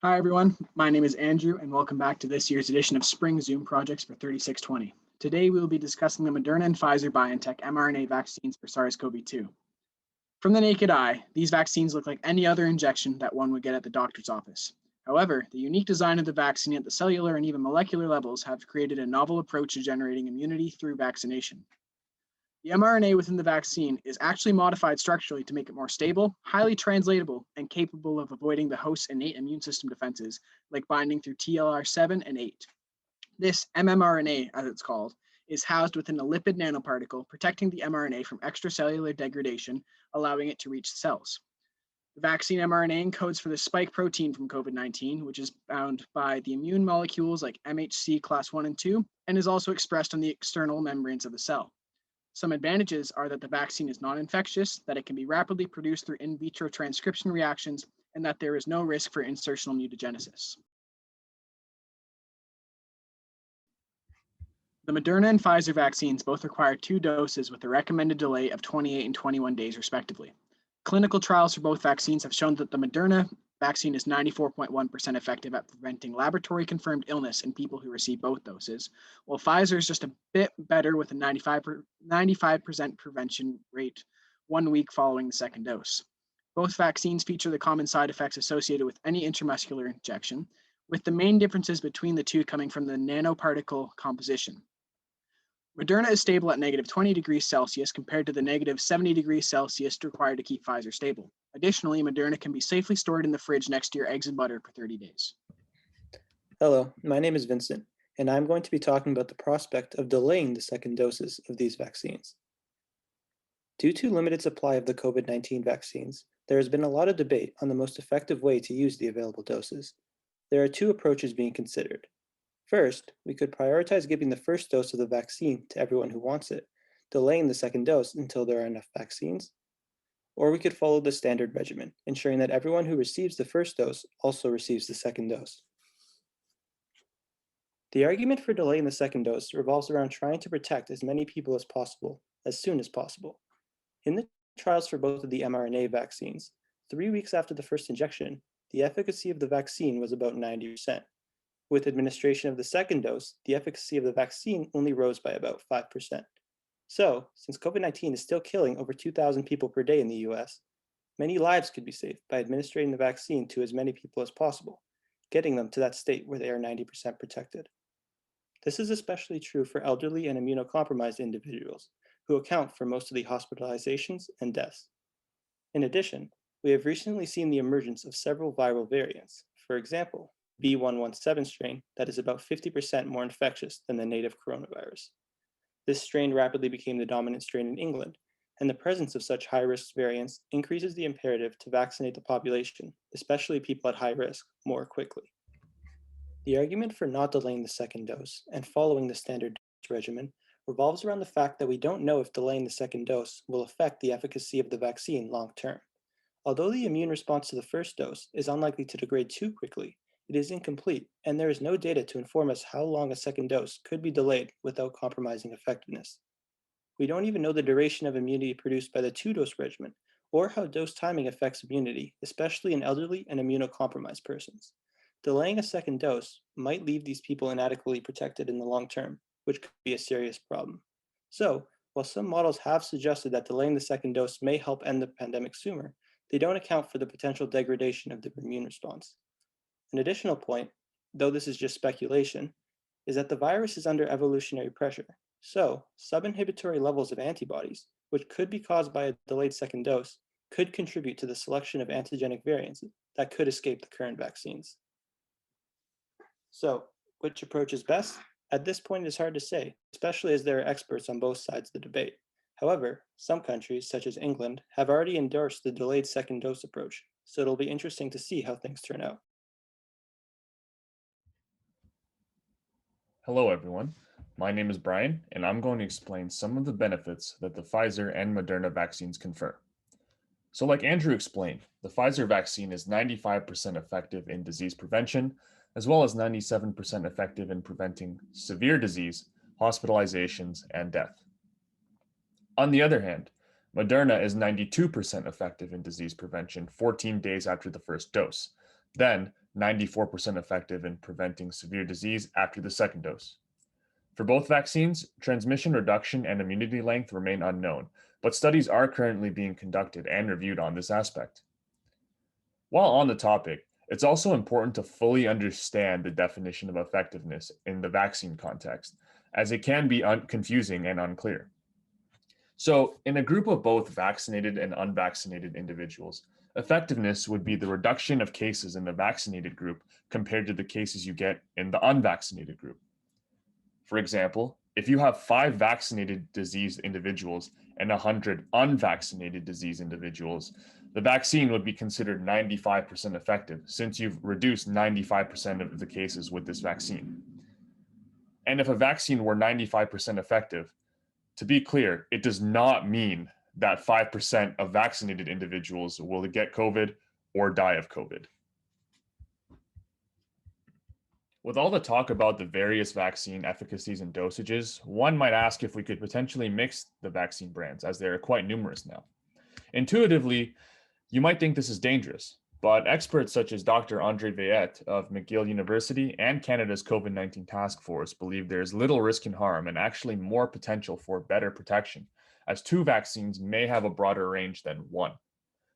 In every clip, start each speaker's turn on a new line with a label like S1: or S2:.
S1: Hi, everyone. My name is Andrew, and welcome back to this year's edition of Spring Zoom Projects for 3620. Today, we will be discussing the Moderna and Pfizer BioNTech mRNA vaccines for SARS-CoV-2. From the naked eye, these vaccines look like any other injection that one would get at the doctor's office. However, the unique design of the vaccine at the cellular and even molecular levels have created a novel approach to generating immunity through vaccination. The mRNA within the vaccine is actually modified structurally to make it more stable, highly translatable, and capable of avoiding the host's innate immune system defenses, like binding through TLR7 and 8. This mRNA, as it's called, is housed within a lipid nanoparticle, protecting the mRNA from extracellular degradation, allowing it to reach the cells. The vaccine mRNA encodes for the spike protein from COVID-19, which is bound by the immune molecules like MHC class 1 and 2, and is also expressed on the external membranes of the cell. Some advantages are that the vaccine is non-infectious, that it can be rapidly produced through in vitro transcription reactions, and that there is no risk for insertional mutagenesis. The Moderna and Pfizer vaccines both require 2 doses with a recommended delay of 28 and 21 days, respectively. Clinical trials for both vaccines have shown that the Moderna vaccine is 94.1% effective at preventing laboratory-confirmed illness in people who receive both doses, while Pfizer is just a bit better with a 95% prevention rate 1 week following the second dose. Both vaccines feature the common side effects associated with any intramuscular injection, with the main differences between the two coming from the nanoparticle composition. Moderna is stable at negative 20 degrees Celsius compared to the negative 70 degrees Celsius required to keep Pfizer stable. Additionally, Moderna can be safely stored in the fridge next to your eggs and butter for 30 days.
S2: Hello, my name is Vincent, and I'm going to be talking about the prospect of delaying the second doses of these vaccines. Due to limited supply of the COVID-19 vaccines, there has been a lot of debate on the most effective way to use the available doses. There are 2 approaches being considered. First, we could prioritize giving the first dose of the vaccine to everyone who wants it, delaying the second dose until there are enough vaccines. Or we could follow the standard regimen, ensuring that everyone who receives the first dose also receives the second dose. The argument for delaying the second dose revolves around trying to protect as many people as possible, as soon as possible. In the trials for both of the mRNA vaccines, 3 weeks after the first injection, the efficacy of the vaccine was about 90%. With administration of the second dose, the efficacy of the vaccine only rose by about 5%. So, since COVID-19 is still killing over 2,000 people per day in the US, many lives could be saved by administering the vaccine to as many people as possible, getting them to that state where they are 90% protected. This is especially true for elderly and immunocompromised individuals, who account for most of the hospitalizations and deaths. In addition, we have recently seen the emergence of several viral variants. For example, B.1.1.7 strain that is about 50% more infectious than the native coronavirus. This strain rapidly became the dominant strain in England, and the presence of such high-risk variants increases the imperative to vaccinate the population, especially people at high risk, more quickly. The argument for not delaying the second dose and following the standard dose regimen revolves around the fact that we don't know if delaying the second dose will affect the efficacy of the vaccine long term. Although the immune response to the first dose is unlikely to degrade too quickly, it is incomplete, and there is no data to inform us how long a second dose could be delayed without compromising effectiveness. We don't even know the duration of immunity produced by the 2-dose regimen, or how dose timing affects immunity, especially in elderly and immunocompromised persons. Delaying a second dose might leave these people inadequately protected in the long term, which could be a serious problem. So, while some models have suggested that delaying the second dose may help end the pandemic sooner, they don't account for the potential degradation of the immune response. An additional point, though this is just speculation, is that the virus is under evolutionary pressure. So, sub-inhibitory levels of antibodies, which could be caused by a delayed second dose, could contribute to the selection of antigenic variants that could escape the current vaccines. So, which approach is best? At this point, it is hard to say, especially as there are experts on both sides of the debate. However, some countries, such as England, have already endorsed the delayed second dose approach, so it'll be interesting to see how things turn out.
S3: Hello everyone, my name is Brian and I'm going to explain some of the benefits that the Pfizer and Moderna vaccines confer. So like Andrew explained, the Pfizer vaccine is 95% effective in disease prevention, as well as 97% effective in preventing severe disease, hospitalizations, and death. On the other hand, Moderna is 92% effective in disease prevention 14 days after the first dose. Then, 94% effective in preventing severe disease after the second dose. For both vaccines, transmission reduction and immunity length remain unknown, but studies are currently being conducted and reviewed on this aspect. While on the topic, it's also important to fully understand the definition of effectiveness in the vaccine context, as it can be confusing and unclear. So, in a group of both vaccinated and unvaccinated individuals, effectiveness would be the reduction of cases in the vaccinated group compared to the cases you get in the unvaccinated group. For example, if you have 5 vaccinated diseased individuals and 100 unvaccinated diseased individuals, the vaccine would be considered 95% effective since you've reduced 95% of the cases with this vaccine. And if a vaccine were 95% effective, to be clear, it does not mean that 5% of vaccinated individuals will get COVID or die of COVID. With all the talk about the various vaccine efficacies and dosages, one might ask if we could potentially mix the vaccine brands, as they are quite numerous now. Intuitively, you might think this is dangerous, but experts such as Dr. Andre Veillette of McGill University and Canada's COVID-19 Task Force believe there is little risk and harm and actually more potential for better protection, as 2 vaccines may have a broader range than 1.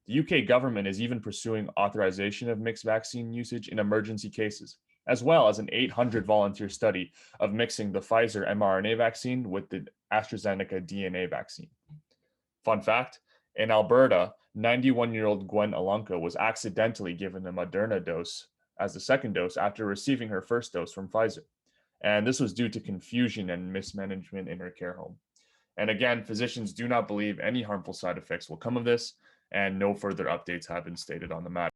S3: The UK government is even pursuing authorization of mixed vaccine usage in emergency cases, as well as an 800 volunteer study of mixing the Pfizer mRNA vaccine with the AstraZeneca DNA vaccine. Fun fact, in Alberta, 91-year-old Gwen Alunka was accidentally given a Moderna dose as the second dose after receiving her first dose from Pfizer. And this was due to confusion and mismanagement in her care home. And again, physicians do not believe any harmful side effects will come of this, and no further updates have been stated on the matter.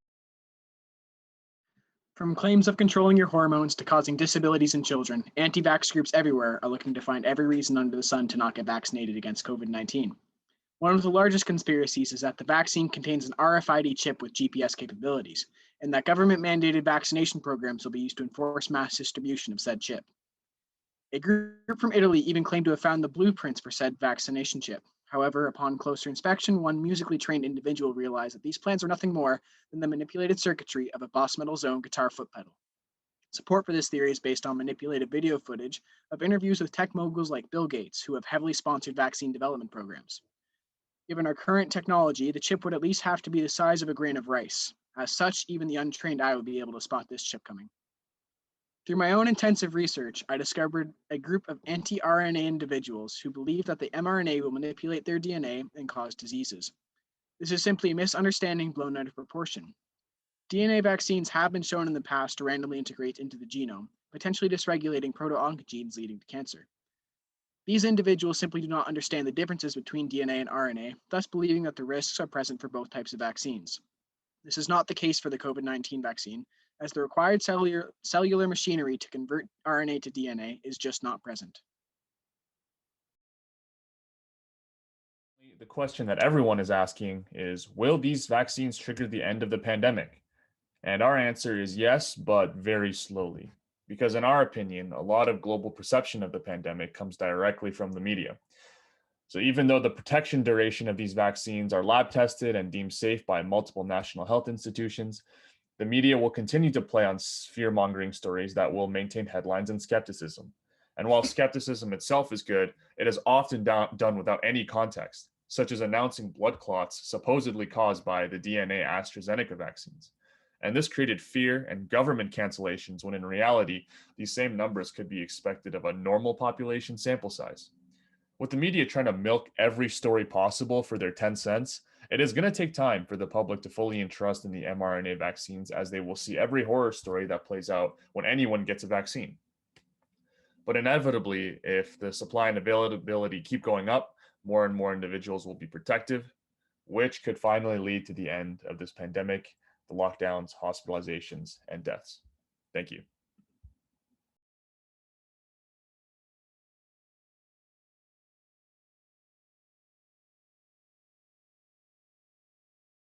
S1: From claims of controlling your hormones to causing disabilities in children, anti-vax groups everywhere are looking to find every reason under the sun to not get vaccinated against COVID-19. One of the largest conspiracies is that the vaccine contains an RFID chip with GPS capabilities, and that government-mandated vaccination programs will be used to enforce mass distribution of said chip. A group from Italy even claimed to have found the blueprints for said vaccination chip. However, upon closer inspection, one musically trained individual realized that these plans are nothing more than the manipulated circuitry of a Boss Metal Zone guitar foot pedal. Support for this theory is based on manipulated video footage of interviews with tech moguls like Bill Gates, who have heavily sponsored vaccine development programs. Given our current technology, the chip would at least have to be the size of a grain of rice. As such, even the untrained eye would be able to spot this chip coming. Through my own intensive research, I discovered a group of anti-RNA individuals who believe that the mRNA will manipulate their DNA and cause diseases. This is simply a misunderstanding blown out of proportion. DNA vaccines have been shown in the past to randomly integrate into the genome, potentially dysregulating proto-oncogenes leading to cancer. These individuals simply do not understand the differences between DNA and RNA, thus believing that the risks are present for both types of vaccines. This is not the case for the COVID-19 vaccine, as the required cellular machinery to convert RNA to DNA is just not present.
S3: The question that everyone is asking is, will these vaccines trigger the end of the pandemic? And our answer is yes, but very slowly. Because in our opinion, a lot of global perception of the pandemic comes directly from the media. So even though the protection duration of these vaccines are lab tested and deemed safe by multiple national health institutions, the media will continue to play on fear-mongering stories that will maintain headlines and skepticism. And while skepticism itself is good, it is often done without any context, such as announcing blood clots supposedly caused by the DNA AstraZeneca vaccines. And this created fear and government cancellations when in reality, these same numbers could be expected of a normal population sample size. With the media trying to milk every story possible for their 10 cents, it is going to take time for the public to fully entrust in the mRNA vaccines, as they will see every horror story that plays out when anyone gets a vaccine. But inevitably, if the supply and availability keep going up, more and more individuals will be protective, which could finally lead to the end of this pandemic, the lockdowns, hospitalizations, and deaths. Thank you.